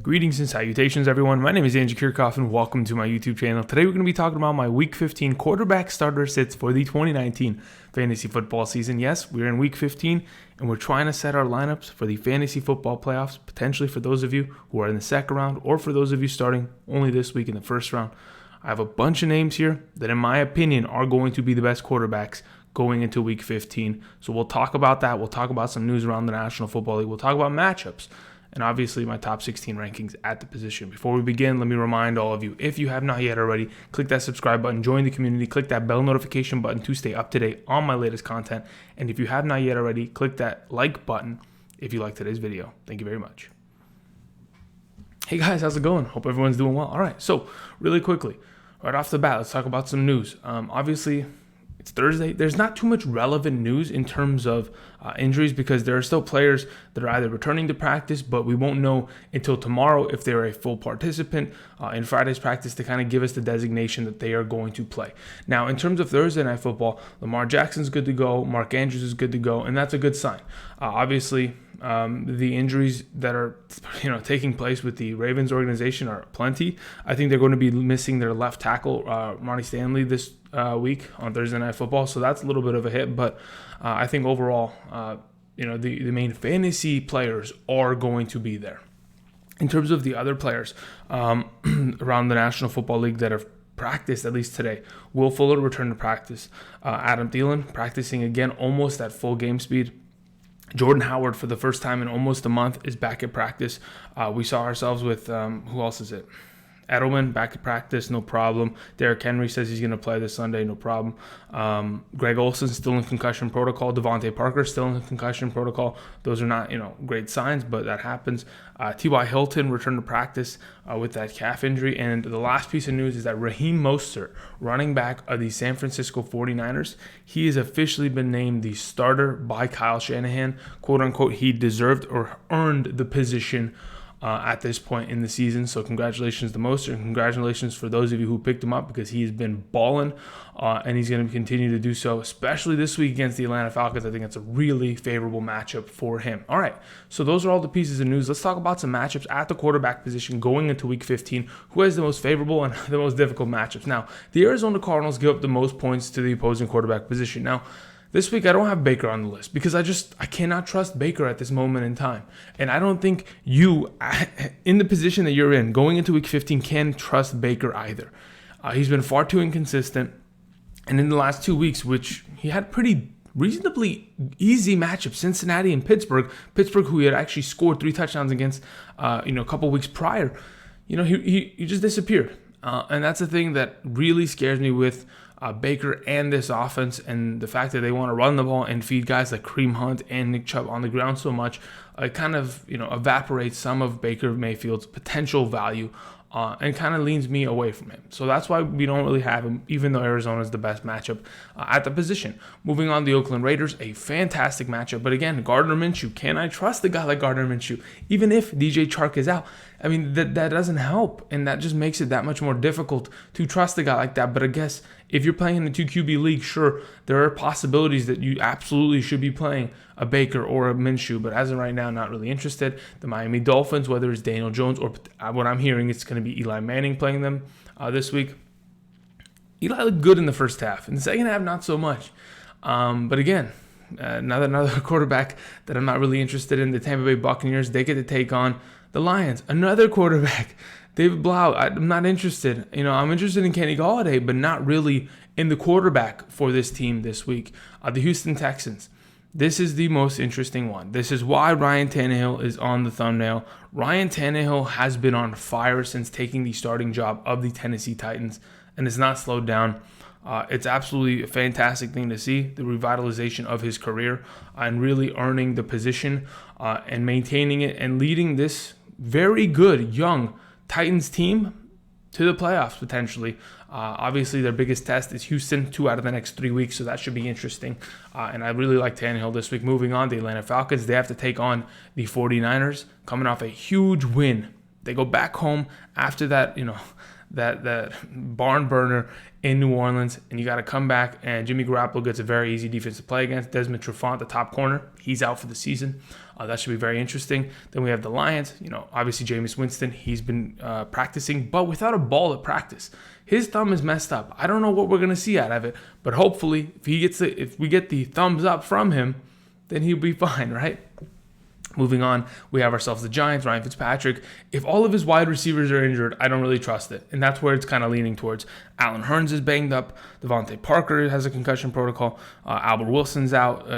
Greetings and salutations, everyone. My name is Andrew Kirchhoff, and welcome to my YouTube channel. Today, we're going to be talking about my Week 15 quarterback starter sits for the 2019 fantasy football season. Yes, we're in Week 15, and we're trying to set our lineups for the fantasy football playoffs, potentially for those of you who are in the second round, or for those of you starting only this week in the first round. I have a bunch of names here that, in my opinion, are going to be the best quarterbacks going into Week 15. So we'll talk about that. We'll talk about some news around the National Football League. We'll talk about matchups. And obviously my top 16 rankings at the position. Before we begin, let me remind all of you, if you have not yet already, click that subscribe button, join the community, click that bell notification button to stay up to date on my latest content. And if you have not yet already, click that like button if you like today's video. Thank you very much. Hey guys, how's it going? Hope everyone's doing well. All right, so really quickly, right off the bat, let's talk about some news. Obviously, it's Thursday. There's not too much relevant news in terms of injuries because there are still players that are either returning to practice, but we won't know until tomorrow if they're a full participant in Friday's practice to kind of give us the designation that they are going to play. Now, in terms of Thursday Night Football, Lamar Jackson's good to go, Mark Andrews is good to go, and that's a good sign. Obviously, the injuries that are taking place with the Ravens organization are plenty. I think they're going to be missing their left tackle, Ronnie Stanley, this week on Thursday Night Football, so that's a little bit of a hit, but I think overall, the main fantasy players are going to be there. In terms of the other players around the National Football League that have practiced, at least today, Will Fuller returned to practice. Adam Thielen practicing again, almost at full game speed. Jordan Howard, for the first time in almost a month, is back at practice. We saw ourselves with, who else is it? Edelman back at practice, no problem. Derrick Henry says he's going to play this Sunday, no problem. Greg Olsen still in concussion protocol. Devontae Parker still in concussion protocol. Those are not, great signs, but that happens. T.Y. Hilton returned to practice with that calf injury. And the last piece of news is that Raheem Mostert, running back of the San Francisco 49ers, he has officially been named the starter by Kyle Shanahan. Quote unquote, he deserved or earned the position at this point in the season. So congratulations to Mostert, and congratulations for those of you who picked him up because he has been balling, and he's going to continue to do so, especially this week against the Atlanta Falcons. I think it's a really favorable matchup for him. All right, so those are all the pieces of news. Let's talk about some matchups at the quarterback position going into Week 15. Who has the most favorable and the most difficult matchups? Now, the Arizona Cardinals give up the most points to the opposing quarterback position. Now, this week, I don't have Baker on the list because I cannot trust Baker at this moment in time. And I don't think you, in the position that you're in, going into Week 15, can trust Baker either. He's been far too inconsistent. And in the last 2 weeks, which he had pretty reasonably easy matchups, Cincinnati and Pittsburgh, who he had actually scored 3 touchdowns against, a couple weeks prior, he just disappeared. And that's the thing that really scares me with Baker and this offense, and the fact that they want to run the ball and feed guys like Kareem Hunt and Nick Chubb on the ground so much, it kind of evaporates some of Baker Mayfield's potential value and kind of leans me away from him. So that's why we don't really have him, even though Arizona is the best matchup at the position. Moving on, the Oakland Raiders, a fantastic matchup. But again, Gardner Minshew, can I trust a guy like Gardner Minshew? Even if DJ Chark is out, I mean, that doesn't help, and that just makes it that much more difficult to trust a guy like that. But I guess if you're playing in the 2 QB league, sure, there are possibilities that you absolutely should be playing a Baker or a Minshew, but as of right now, not really interested. The Miami Dolphins, whether it's Daniel Jones or what I'm hearing, it's going to be Eli Manning playing them this week. Eli looked good in the first half. In the second half, not so much. But again, another quarterback that I'm not really interested in. The Tampa Bay Buccaneers, they get to take on the Lions. Another quarterback, David Blau. I'm not interested. I'm interested in Kenny Golladay, but not really in the quarterback for this team this week. The Houston Texans. This is the most interesting one. This is why Ryan Tannehill is on the thumbnail. Ryan Tannehill has been on fire since taking the starting job of the Tennessee Titans, and it's not slowed down. It's absolutely a fantastic thing to see, the revitalization of his career and really earning the position and maintaining it and leading this very good young Titans team to the playoffs potentially. Obviously, their biggest test is Houston, 2 out of the next 3 weeks, so that should be interesting. And I really like Tannehill this week. Moving on, the Atlanta Falcons, they have to take on the 49ers, coming off a huge win. They go back home after that, that barn burner in New Orleans, and you got to come back, and Jimmy Garoppolo gets a very easy defense to play against. Desmond Trufant, the top corner, he's out for the season. That should be very interesting. Then we have the Lions. Obviously Jameis Winston, he's been practicing, but without a ball at practice. His thumb is messed up. I don't know what we're going to see out of it, but hopefully if we get the thumbs up from him, then he'll be fine, right? Moving on, we have ourselves the Giants, Ryan Fitzpatrick. If all of his wide receivers are injured, I don't really trust it. And that's where it's kind of leaning towards. Allen Hurns is banged up. Devontae Parker has a concussion protocol. Albert Wilson's out.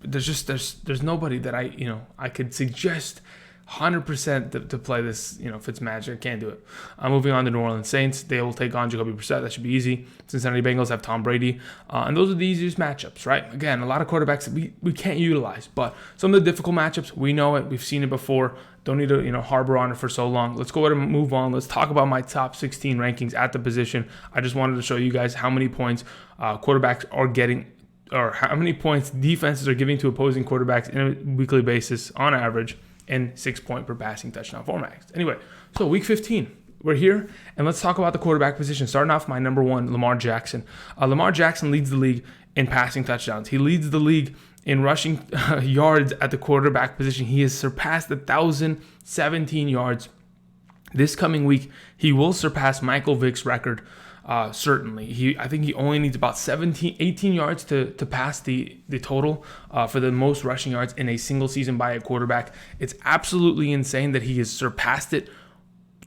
There's nobody that I could suggest 100% to play this, Fitzmagic. I can't do it. Moving on to New Orleans Saints. They will take on Jacoby Brissett. That should be easy. Cincinnati Bengals have Tom Brady. And those are the easiest matchups, right? Again, a lot of quarterbacks that we can't utilize. But some of the difficult matchups, we know it. We've seen it before. Don't need to, harbor on it for so long. Let's go ahead and move on. Let's talk about my top 16 rankings at the position. I just wanted to show you guys how many points quarterbacks are getting, or how many points defenses are giving to opposing quarterbacks on a weekly basis on average, in 6-point per passing touchdown formats. Anyway, so week 15, we're here, and let's talk about the quarterback position. Starting off, my number one, Lamar Jackson. Lamar Jackson leads the league in passing touchdowns. He leads the league in rushing yards at the quarterback position. He has surpassed 1,017 yards. This coming week, he will surpass Michael Vick's record. Certainly. I think he only needs about 18 yards to pass the total for the most rushing yards in a single season by a quarterback. It's absolutely insane that he has surpassed it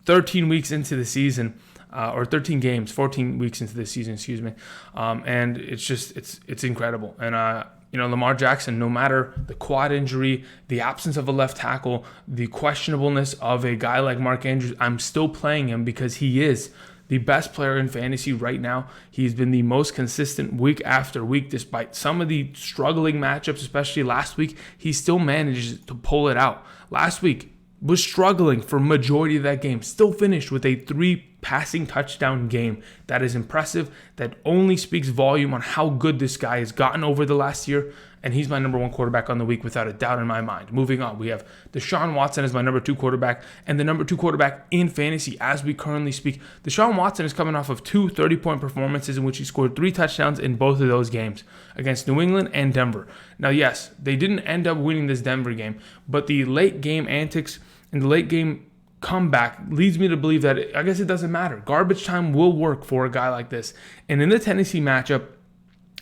13 weeks into the season, or 13 games, 14 weeks into the season, excuse me. And it's incredible. And, Lamar Jackson, no matter the quad injury, the absence of a left tackle, the questionableness of a guy like Mark Andrews, I'm still playing him because he is the best player in fantasy right now. He's been the most consistent week after week, despite some of the struggling matchups, especially last week. He still manages to pull it out. Last week was struggling for majority of that game, still finished with a 3 passing touchdown game. That is impressive. That only speaks volume on how good this guy has gotten over the last year. And he's my number one quarterback on the week without a doubt in my mind. Moving on, we have Deshaun Watson as my number 2 quarterback and the number 2 quarterback in fantasy as we currently speak. Deshaun Watson is coming off of 2 30-point performances in which he scored 3 touchdowns in both of those games against New England and Denver. Now, yes, they didn't end up winning this Denver game, but the late game antics and the late game comeback leads me to believe that I guess it doesn't matter. Garbage time will work for a guy like this. And in the Tennessee matchup,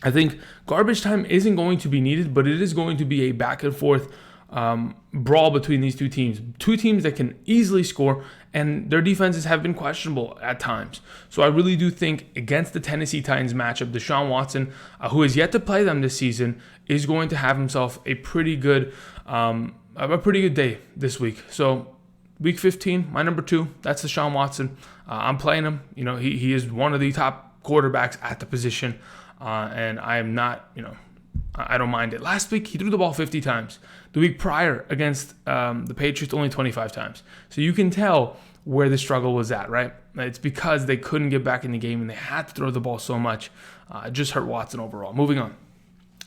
I think garbage time isn't going to be needed, but it is going to be a back and forth brawl between these two teams. Two teams that can easily score, and their defenses have been questionable at times. So I really do think against the Tennessee Titans matchup, Deshaun Watson, who has yet to play them this season, is going to have himself a pretty good day this week. So week 15, my number 2, that's Deshaun Watson. I'm playing him. He is one of the top quarterbacks at the position. And I am not, I don't mind it. Last week, he threw the ball 50 times. The week prior against the Patriots, only 25 times. So you can tell where the struggle was at, right? It's because they couldn't get back in the game and they had to throw the ball so much. It just hurt Watson overall. Moving on.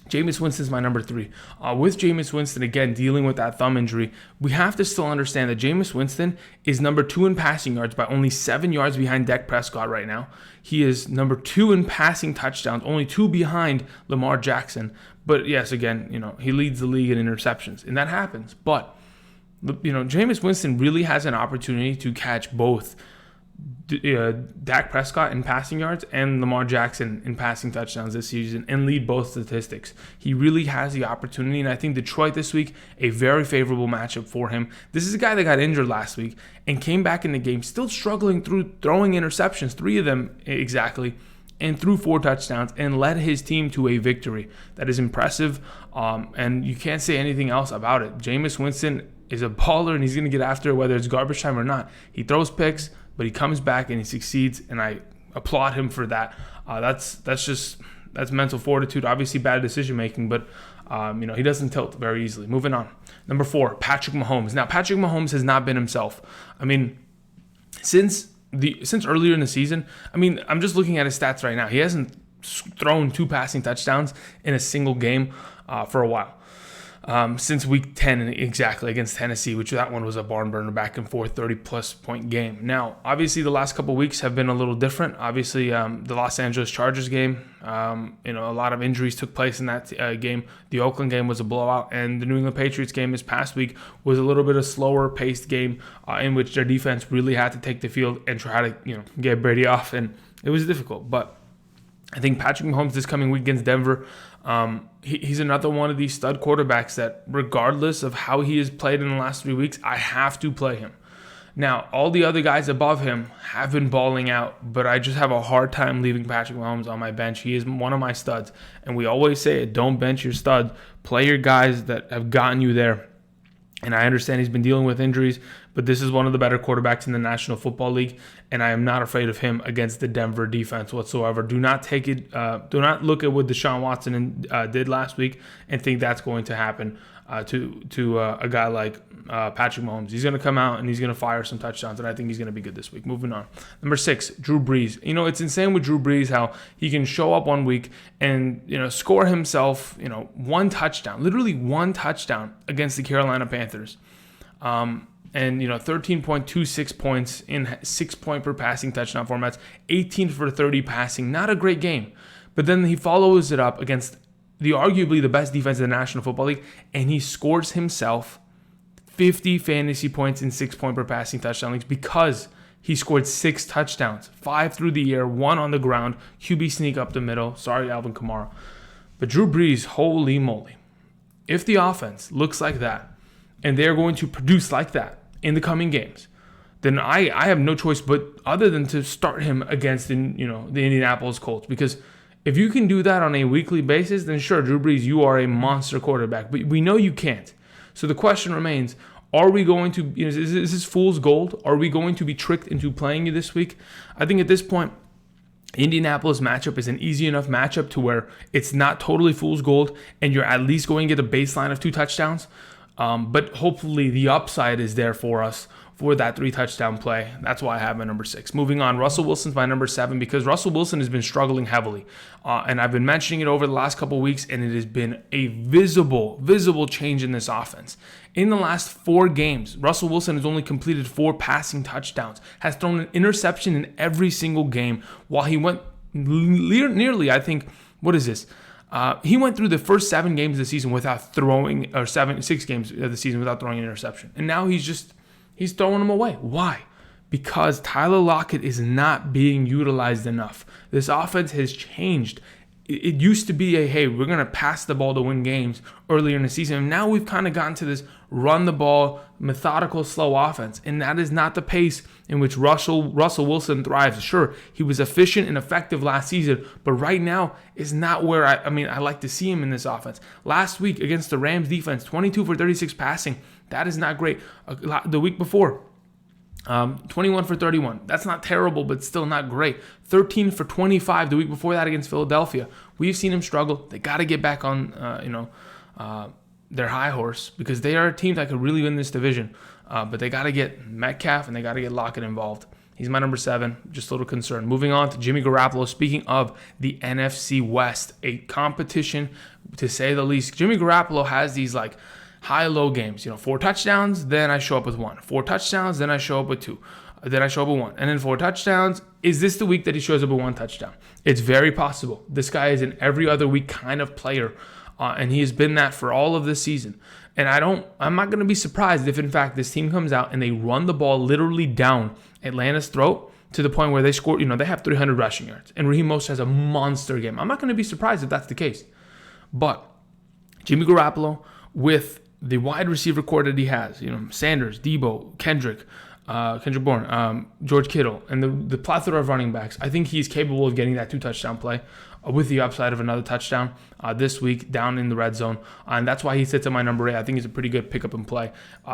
Jameis Winston is my number 3. With Jameis Winston, again, dealing with that thumb injury, we have to still understand that Jameis Winston is number 2 in passing yards by only 7 yards behind Dak Prescott right now. He is number 2 in passing touchdowns, only 2 behind Lamar Jackson. But yes, again, he leads the league in interceptions, and that happens. But, Jameis Winston really has an opportunity to catch both Dak Prescott in passing yards and Lamar Jackson in passing touchdowns this season and lead both statistics. He really has the opportunity, and I think Detroit this week, a very favorable matchup for him. This is a guy that got injured last week and came back in the game still struggling through throwing interceptions, 3 of them exactly, and threw 4 touchdowns and led his team to a victory. That is impressive, and you can't say anything else about it. Jameis Winston is a baller, and he's going to get after it whether it's garbage time or not. He throws picks, but he comes back and he succeeds, and I applaud him for that. That's mental fortitude. Obviously, bad decision making, but he doesn't tilt very easily. Moving on, number 4, Patrick Mahomes. Now, Patrick Mahomes has not been himself. I mean, since earlier in the season, I'm just looking at his stats right now. He hasn't thrown 2 passing touchdowns in a single game for a while. since week 10 exactly against Tennessee, which that one was a barn burner, back and forth 30-plus point game. Now, obviously, the last couple of weeks have been a little different. Obviously, the Los Angeles Chargers game, a lot of injuries took place in that game. The Oakland game was a blowout, and the New England Patriots game this past week was a little bit of slower paced game in which their defense really had to take the field and try to get Brady off, and it was difficult. But I think Patrick Mahomes this coming week against Denver, he's another one of these stud quarterbacks that regardless of how he has played in the last 3 weeks, I have to play him. Now, all the other guys above him have been balling out, but I just have a hard time leaving Patrick Mahomes on my bench. He is one of my studs, and we always say it, don't bench your stud. Play your guys that have gotten you there. And I understand he's been dealing with injuries, but this is one of the better quarterbacks in the National Football League, and I am not afraid of him against the Denver defense whatsoever. Do not take it. Do not look at what Deshaun Watson did last week and think that's going to happen to a guy like Patrick Mahomes. He's going to come out and he's going to fire some touchdowns, and I think he's going to be good this week. Moving on. Number 6, Drew Brees. It's insane with Drew Brees how he can show up one week and score himself one touchdown, literally one touchdown against the Carolina Panthers. And 13.26 points in 6-point per passing touchdown formats, 18 for 30 passing. Not a great game. But then he follows it up against arguably the best defense in the National Football League, and he scores himself 50 fantasy points in 6-point per passing touchdown leagues because he scored 6 touchdowns, 5 through the air, 1 on the ground, QB sneak up the middle. Sorry, Alvin Kamara. But Drew Brees, holy moly. If the offense looks like that, and they're going to produce like that in the coming games, then I have no choice but other than to start him against the Indianapolis Colts. Because if you can do that on a weekly basis, then sure, Drew Brees, you are a monster quarterback. But we know you can't. So the question remains, are we going to, is this fool's gold? Are we going to be tricked into playing you this week? I think at this point, Indianapolis matchup is an easy enough matchup to where it's not totally fool's gold and you're at least going to get a baseline of 2 touchdowns. But hopefully the upside is there for us for that 3-touchdown play. That's why I have my number 6. Moving on, Russell Wilson's my number 7 because Russell Wilson has been struggling heavily. And I've been mentioning it over the last couple of weeks, and it has been a visible change in this offense. In the last 4 games, Russell Wilson has only completed 4 passing touchdowns, has thrown an interception in every single game, while he went nearly, I think, what is this? He went through the first 7 games of the season without throwing, or 6 games of the season without throwing an interception. And now he's throwing them away. Why? Because Tyler Lockett is not being utilized enough. This offense has changed. It used to be hey, we're going to pass the ball to win games earlier in the season. And now we've kind of gotten to this run the ball, methodical, slow offense. And that is not the pace in which Russell Wilson thrives. Sure, he was efficient and effective last season, but right now is not where I like to see him in this offense. Last week against the Rams defense, 22 for 36 passing. That is not great. The week before, 21 for 31. That's not terrible, but still not great. 13 for 25 the week before that against Philadelphia. We've seen him struggle. They got to get back on, their high horse because they are a team that could really win this division. But they got to get Metcalf and they got to get Lockett involved. He's my number 7. Just a little concerned. Moving on to Jimmy Garoppolo. Speaking of the NFC West, a competition to say the least. Jimmy Garoppolo has these high-low games. 4 touchdowns, then I show up with 1. 4 touchdowns, then I show up with 2. Then I show up with 1. And then 4 touchdowns. Is this the week that he shows up with 1 touchdown? It's very possible. This guy is an every other week kind of player, and he has been that for all of this season. And I'm not going to be surprised if, in fact, this team comes out and they run the ball literally down Atlanta's throat to the point where they score, they have 300 rushing yards. And Raheem Mostert has a monster game. I'm not going to be surprised if that's the case. But Jimmy Garoppolo, with the wide receiver core that he has, Sanders, Debo, Kendrick Bourne, George Kittle, and the plethora of running backs, I think he's capable of getting that 2-touchdown play with the upside of another touchdown this week down in the red zone. And that's why he sits at my number 8. I think he's a pretty good pickup and play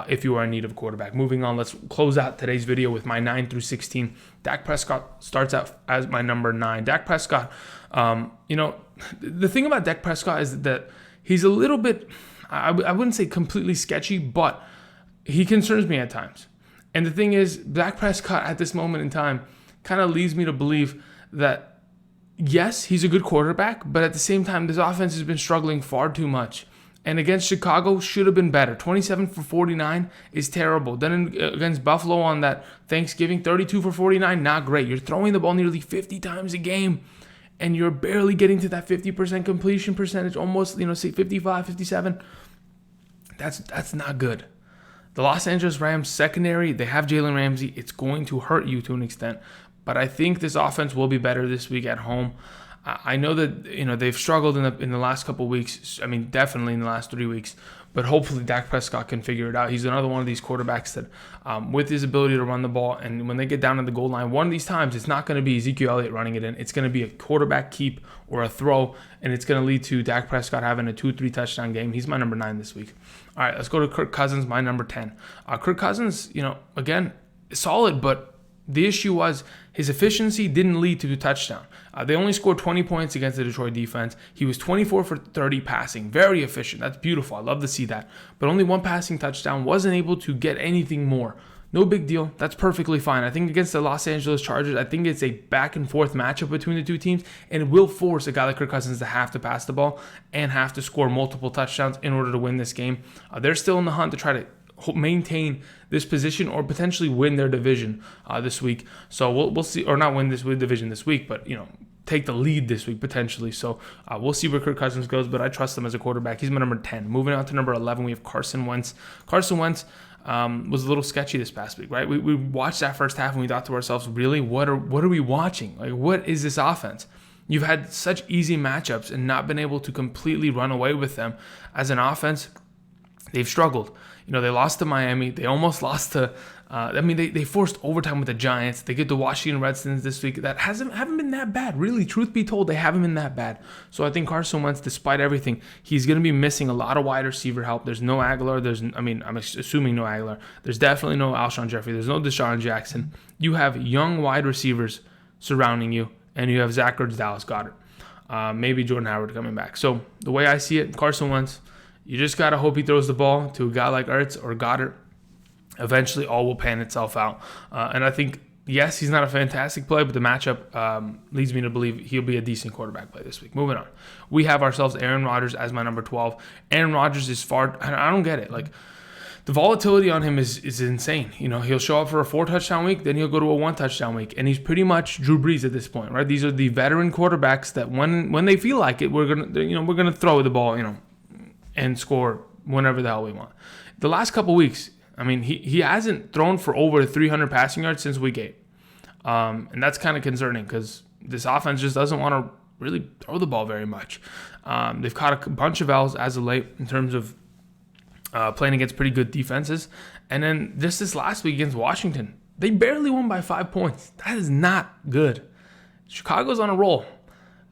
if you are in need of a quarterback. Moving on, let's close out today's video with my 9 through 16. Dak Prescott starts out as my number 9. Dak Prescott, the thing about Dak Prescott is that he's a little bit, I wouldn't say completely sketchy, but he concerns me at times. And the thing is, Dak Prescott at this moment in time kind of leads me to believe that, yes, he's a good quarterback, but at the same time, this offense has been struggling far too much. And against Chicago, should have been better. 27 for 49 is terrible. Then against Buffalo on that Thanksgiving, 32 for 49, not great. You're throwing the ball nearly 50 times a game, and you're barely getting to that 50% completion percentage, almost, say 55, 57. That's not good. The Los Angeles Rams secondary, they have Jalen Ramsey. It's going to hurt you to an extent. But I think this offense will be better this week at home. I know that they've struggled in the last couple of weeks. I mean, definitely in the last 3 weeks. But hopefully Dak Prescott can figure it out. He's another one of these quarterbacks that, with his ability to run the ball, and when they get down to the goal line, one of these times it's not going to be Ezekiel Elliott running it in. It's going to be a quarterback keep or a throw, and it's going to lead to Dak Prescott having a 2-3 touchdown game. He's my number 9 this week. All right, let's go to Kirk Cousins, my number 10. Kirk Cousins, again, solid, but the issue was his efficiency didn't lead to a touchdown. They only scored 20 points against the Detroit defense. He was 24 for 30 passing. Very efficient. That's beautiful. I love to see that. But only one passing touchdown. Wasn't able to get anything more. No big deal. That's perfectly fine. I think against the Los Angeles Chargers, I think it's a back and forth matchup between the two teams, and it will force a guy like Kirk Cousins to have to pass the ball and have to score multiple touchdowns in order to win this game. They're still in the hunt to try to maintain this position or potentially win their division this week. So we'll see, or not win this division this week, but take the lead this week potentially. So we'll see where Kirk Cousins goes, but I trust him as a quarterback. He's my number 10. Moving on to number 11, we have Carson Wentz. Carson Wentz was a little sketchy this past week, right? We watched that first half and we thought to ourselves, really, what are we watching? Like, what is this offense? You've had such easy matchups and not been able to completely run away with them as an offense. They've struggled. They lost to Miami. They almost lost to, they forced overtime with the Giants. They get the Washington Redskins this week. That haven't been that bad. Really, truth be told, they haven't been that bad. So I think Carson Wentz, despite everything, he's going to be missing a lot of wide receiver help. There's no Aguilar. I'm assuming no Aguilar. There's definitely no Alshon Jeffrey. There's no Deshaun Jackson. You have young wide receivers surrounding you, and you have Zach Ertz, Dallas Goedert. Maybe Jordan Howard coming back. So the way I see it, Carson Wentz, you just got to hope he throws the ball to a guy like Ertz or Goddard. Eventually, all will pan itself out. And I think, yes, he's not a fantastic play, but the matchup leads me to believe he'll be a decent quarterback play this week. Moving on. We have ourselves Aaron Rodgers as my number 12. Aaron Rodgers is I don't get it. Like, the volatility on him is insane. He'll show up for a 4-touchdown week, then he'll go to a 1-touchdown week, and he's pretty much Drew Brees at this point, right? These are the veteran quarterbacks that when they feel like it, we're gonna throw the ball, and score whenever the hell we want. The last couple weeks, he hasn't thrown for over 300 passing yards since week 8. And that's kind of concerning because this offense just doesn't want to really throw the ball very much. They've caught a bunch of L's as of late in terms of playing against pretty good defenses. And then just this last week against Washington, they barely won by 5 points. That is not good. Chicago's on a roll.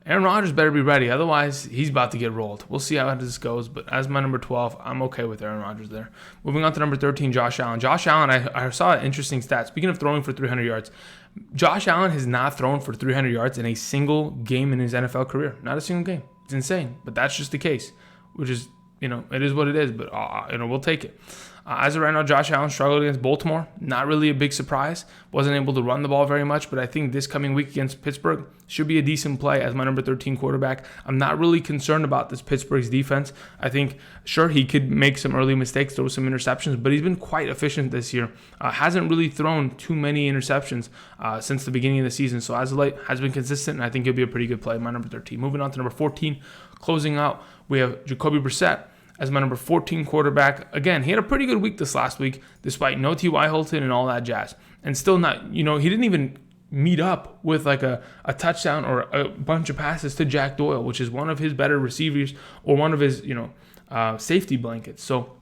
Aaron Rodgers better be ready. Otherwise, he's about to get rolled. We'll see how this goes. But as my number 12, I'm okay with Aaron Rodgers there. Moving on to number 13, Josh Allen. Josh Allen, I saw an interesting stat. Speaking of throwing for 300 yards, Josh Allen has not thrown for 300 yards in a single game in his NFL career. Not a single game. It's insane. But that's just the case, which is, it is what it is. But, we'll take it. As of right now, Josh Allen struggled against Baltimore. Not really a big surprise. Wasn't able to run the ball very much, but I think this coming week against Pittsburgh should be a decent play as my number 13 quarterback. I'm not really concerned about this Pittsburgh's defense. I think, sure, he could make some early mistakes, throw some interceptions, but he's been quite efficient this year. Hasn't really thrown too many interceptions since the beginning of the season, so as of late, has been consistent, and I think he'll be a pretty good play, my number 13. Moving on to number 14, closing out, we have Jacoby Brissett as my number 14 quarterback. Again, he had a pretty good week this last week, despite no T.Y. Hilton and all that jazz. And still not, he didn't even meet up with like a touchdown or a bunch of passes to Jack Doyle, which is one of his better receivers or one of his, safety blankets. So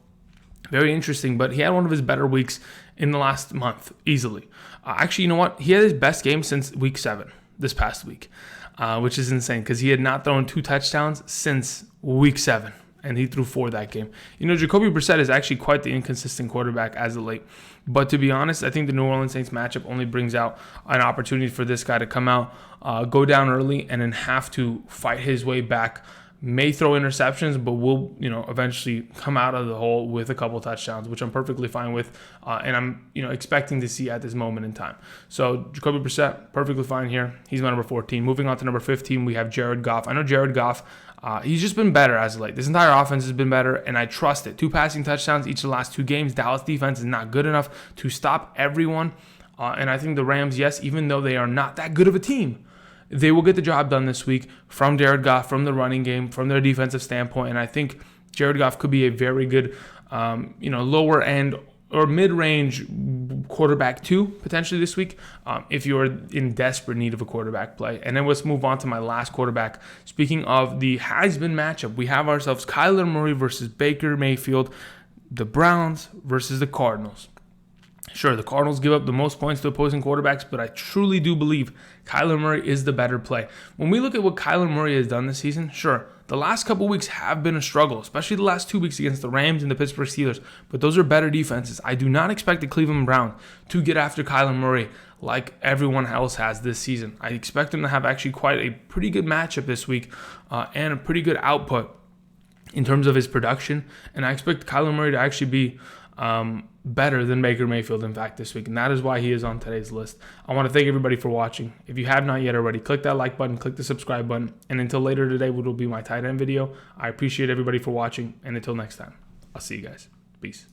very interesting, but he had one of his better weeks in the last month, easily. Actually, you know what? He had his best game since week 7, this past week, which is insane because he had not thrown 2 touchdowns since week 7. And he threw 4 that game. Jacoby Brissett is actually quite the inconsistent quarterback as of late. But to be honest, I think the New Orleans Saints matchup only brings out an opportunity for this guy to come out, go down early, and then have to fight his way back may throw interceptions, but will, eventually come out of the hole with a couple touchdowns, which I'm perfectly fine with, and I'm, expecting to see at this moment in time. So Jacoby Brissett, perfectly fine here. He's my number 14. Moving on to number 15, we have Jared Goff. I know Jared Goff, he's just been better as of late. This entire offense has been better, and I trust it. 2 passing touchdowns each of the last 2 games. Dallas defense is not good enough to stop everyone, and I think the Rams, yes, even though they are not that good of a team, they will get the job done this week from Jared Goff, from the running game, from their defensive standpoint. And I think Jared Goff could be a very good, lower end or mid-range quarterback 2 potentially this week if you're in desperate need of a quarterback play. And then let's move on to my last quarterback. Speaking of the has-been matchup, we have ourselves Kyler Murray versus Baker Mayfield, the Browns versus the Cardinals. Sure, the Cardinals give up the most points to opposing quarterbacks, but I truly do believe Kyler Murray is the better play. When we look at what Kyler Murray has done this season, sure, the last couple weeks have been a struggle, especially the last 2 weeks against the Rams and the Pittsburgh Steelers, but those are better defenses. I do not expect the Cleveland Browns to get after Kyler Murray like everyone else has this season. I expect him to have actually quite a pretty good matchup this week and a pretty good output in terms of his production, and I expect Kyler Murray to actually be better than Baker Mayfield, in fact, this week, and that is why he is on today's list. I want to thank everybody for watching. If you have not yet already, click that like button, click the subscribe button, and until later today, which will be my tight end video, I appreciate everybody for watching, and until next time, I'll see you guys. Peace.